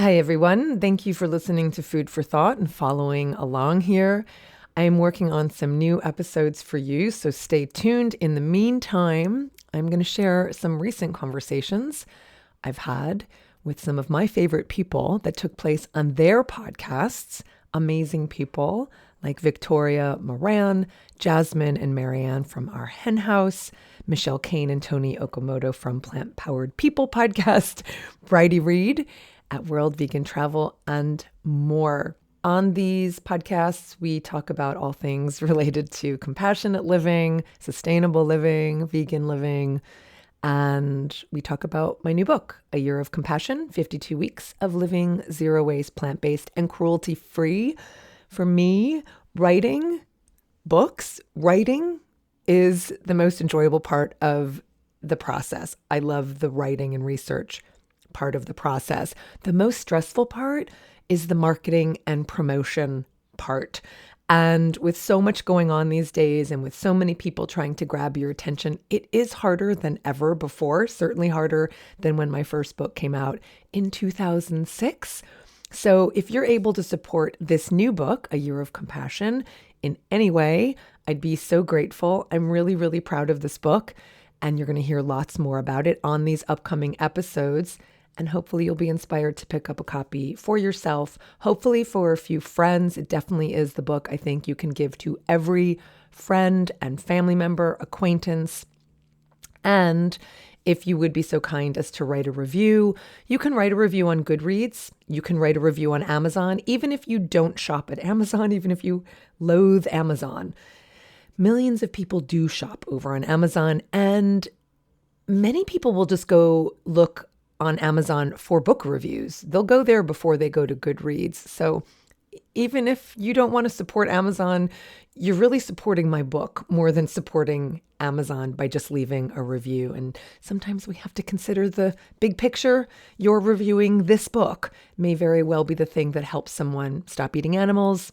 Hi, everyone. Thank you for listening to Food for Thought and following along here. I am working on some new episodes for you, so stay tuned. In the meantime, I'm going to share some recent conversations I've had with some of my favorite people that took place on their podcasts. Amazing people like Victoria Moran, Jasmin and Mariann from our Hen House, Cehn and Toni Okamoto from Plant Powered People podcast, Brighde Reed at World Vegan Travel, and more. On these podcasts, we talk about all things related to compassionate living, sustainable living, vegan living, and we talk about my new book, A Year of Compassion, 52 Weeks of Living Zero Waste, Plant-Based, and Cruelty-Free. For me, writing is the most enjoyable part of the process. I love the writing and research part of the process. The most stressful part is the marketing and promotion part. And with so much going on these days and with so many people trying to grab your attention, it is harder than ever before, certainly harder than when my first book came out in 2006. So if you're able to support this new book, A Year of Compassion, in any way, I'd be so grateful. I'm really, really proud of this book, and you're going to hear lots more about it on these upcoming episodes. And hopefully you'll be inspired to pick up a copy for yourself, hopefully for a few friends. It definitely is the book I think you can give to every friend and family member, acquaintance. And if you would be so kind as to write a review, you can write a review on Goodreads. You can write a review on Amazon, even if you don't shop at Amazon, even if you loathe Amazon. Millions of people do shop over on Amazon, and many people will just go look on Amazon for book reviews. They'll go there before they go to Goodreads. So even if you don't want to support Amazon, you're really supporting my book more than supporting Amazon by just leaving a review. And sometimes we have to consider the big picture. Your reviewing this book may very well be the thing that helps someone stop eating animals,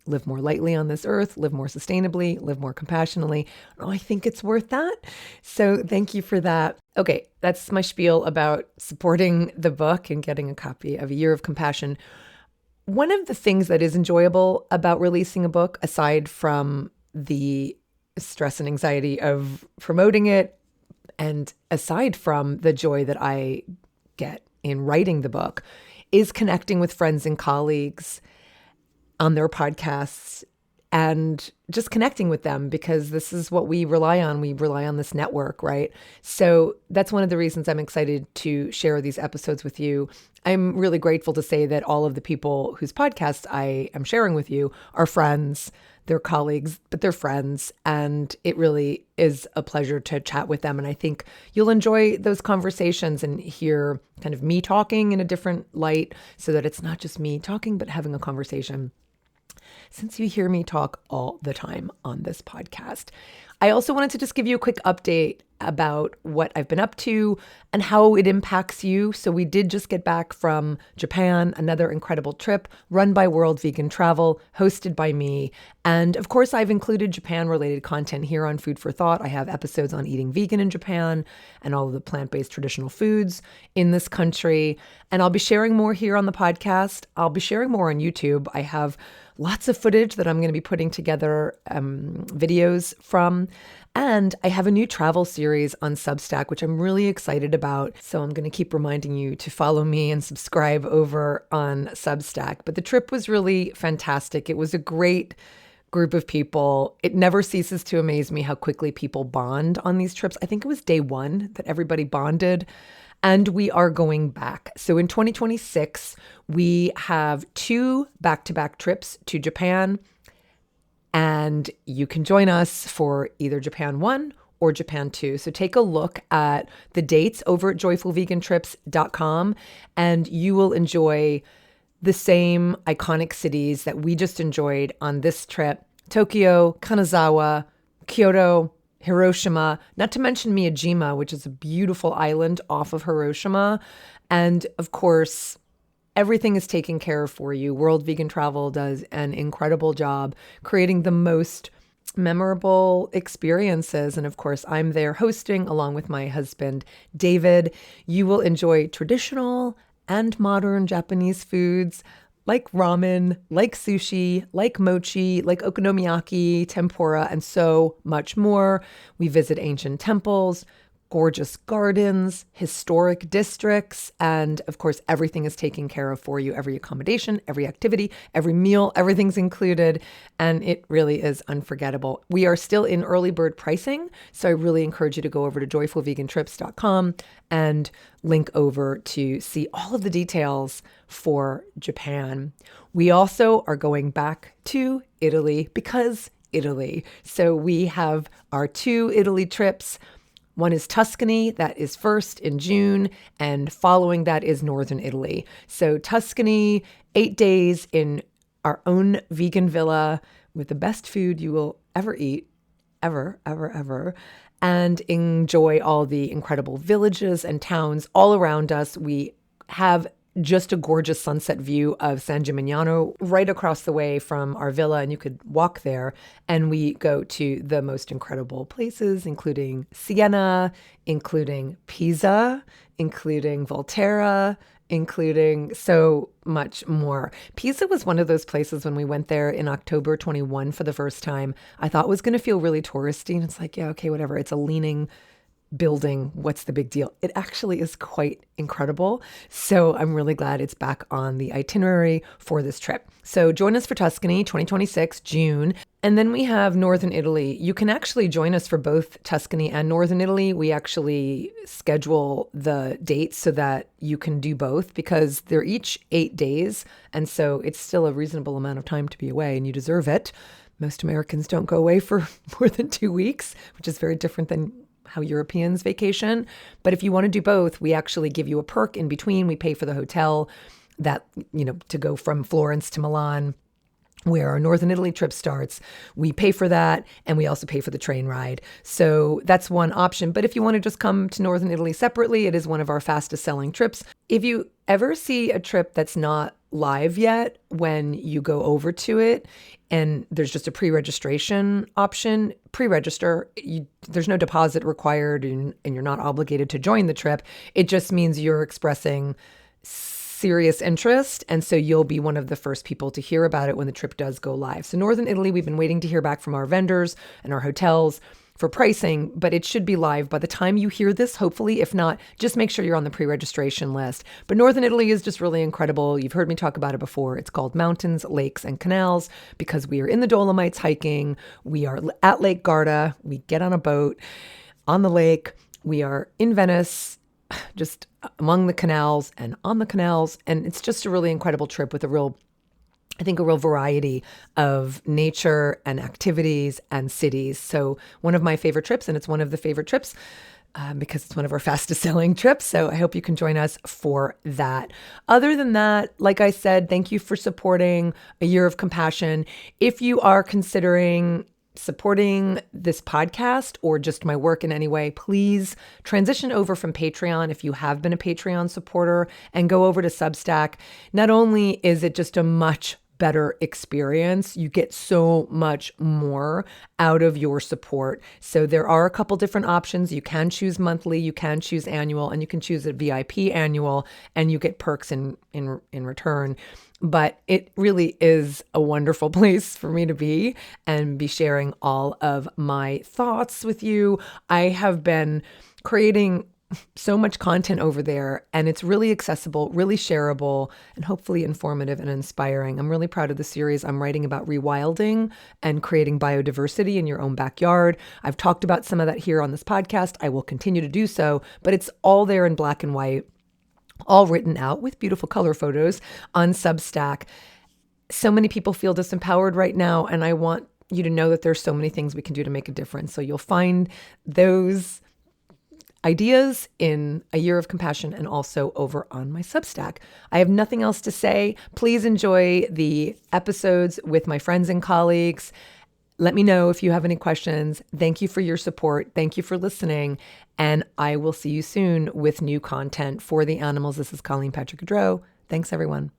live more lightly on this earth, live more sustainably, live more compassionately. Oh, I think it's worth that. So thank you for that. Okay, that's my spiel about supporting the book and getting a copy of A Year of Compassion. One of the things that is enjoyable about releasing a book, aside from the stress and anxiety of promoting it, and aside from the joy that I get in writing the book, is connecting with friends and colleagues on their podcasts and just connecting with them, because this is what we rely on. We rely on this network, right? So that's one of the reasons I'm excited to share these episodes with you. I'm really grateful to say that all of the people whose podcasts I am sharing with you are friends, they're colleagues, but they're friends. And it really is a pleasure to chat with them. And I think you'll enjoy those conversations and hear kind of me talking in a different light, so that it's not just me talking, but having a conversation, since you hear me talk all the time on this podcast. I also wanted to just give you a quick update about what I've been up to and how it impacts you. So we did just get back from Japan, another incredible trip run by World Vegan Travel, hosted by me. And of course, I've included Japan-related content here on Food for Thought. I have episodes on eating vegan in Japan and all of the plant-based traditional foods in this country. And I'll be sharing more here on the podcast. I'll be sharing more on YouTube. I have lots of footage that I'm going to be putting together videos from. And I have a new travel series on Substack, which I'm really excited about. So I'm going to keep reminding you to follow me and subscribe over on Substack. But the trip was really fantastic. It was a great group of people. It never ceases to amaze me how quickly people bond on these trips. I think it was day one that everybody bonded. And we are going back. So in 2026, we have 2 back-to-back trips to Japan. And you can join us for either Japan 1 or Japan 2. So take a look at the dates over at joyfulvegantrips.com, and you will enjoy the same iconic cities that we just enjoyed on this trip: Tokyo, Kanazawa, Kyoto, Hiroshima, not to mention Miyajima, which is a beautiful island off of Hiroshima. And of course, everything is taken care of for you. World Vegan Travel does an incredible job creating the most memorable experiences. And of course, I'm there hosting along with my husband, David. You will enjoy traditional and modern Japanese foods like ramen, like sushi, like mochi, like okonomiyaki, tempura, and so much more. We visit ancient temples, gorgeous gardens, historic districts, and of course, everything is taken care of for you. Every accommodation, every activity, every meal, everything's included, and it really is unforgettable. We are still in early bird pricing, so I really encourage you to go over to joyfulvegantrips.com and link over to see all of the details for Japan. We also are going back to Italy because Italy. So we have our 2 Italy trips. One is Tuscany, that is first in June, and following that is Northern Italy. So Tuscany, 8 days in our own vegan villa with the best food you will ever eat, ever, and enjoy all the incredible villages and towns all around us. We have just a gorgeous sunset view of San Gimignano right across the way from our villa, and you could walk there. And we go to the most incredible places, including Siena, including Pisa, including Volterra, including so much more. Pisa was one of those places when we went there in October 21 for the first time, I thought was going to feel really touristy. And it's like, yeah, okay, whatever. It's a leaning building. What's the big deal? It actually is quite incredible. So I'm really glad it's back on the itinerary for this trip. So join us for Tuscany 2026, June. And then we have Northern Italy. You can actually join us for both Tuscany and Northern Italy. We actually schedule the dates so that you can do both because they're each 8 days. And so it's still a reasonable amount of time to be away, and you deserve it. Most Americans don't go away for more than 2 weeks, which is very different than how Europeans vacation. But if you want to do both, we actually give you a perk in between. We pay for the hotel that, to go from Florence to Milan, where our Northern Italy trip starts. We pay for that, and we also pay for the train ride. So that's one option. But if you want to just come to Northern Italy separately, it is one of our fastest selling trips. If you ever see a trip that's not live yet, when you go over to it and there's just a pre-registration option, pre-register. There's no deposit required, and you're not obligated to join the trip. It just means you're expressing serious interest, and so you'll be one of the first people to hear about it when the trip does go live. So Northern Italy, we've been waiting to hear back from our vendors and our hotels for pricing, but it should be live by the time you hear this, hopefully. If not, just make sure you're on the pre-registration list. But Northern Italy is just really incredible. You've heard me talk about it before. It's called Mountains, Lakes, and Canals because we are in the Dolomites hiking. We are at Lake Garda. We get on a boat on the lake. We are in Venice, just among the canals and on the canals. And it's just a really incredible trip with a real variety of nature and activities and cities. So one of my favorite trips, and it's one of the favorite trips because it's one of our fastest selling trips. So I hope you can join us for that. Other than that, like I said, thank you for supporting A Year of Compassion. If you are considering supporting this podcast or just my work in any way, please transition over from Patreon if you have been a Patreon supporter and go over to Substack. Not only is it just a much better experience, you get so much more out of your support. So there are a couple different options. You can choose monthly, you can choose annual, and you can choose a VIP annual, and you get perks in return. But it really is a wonderful place for me to be and be sharing all of my thoughts with you. I have been creating so much content over there, and it's really accessible, really shareable, and hopefully informative and inspiring. I'm really proud of the series I'm writing about rewilding and creating biodiversity in your own backyard. I've talked about some of that here on this podcast. I will continue to do so, but it's all there in black and white, all written out with beautiful color photos on Substack. So many people feel disempowered right now, and I want you to know that there's so many things we can do to make a difference. So you'll find those ideas in A Year of Compassion and also over on my Substack. I have nothing else to say. Please enjoy the episodes with my friends and colleagues. Let me know if you have any questions. Thank you for your support. Thank you for listening. And I will see you soon with new content for the animals. This is Colleen Patrick-Goudreau. Thanks, everyone.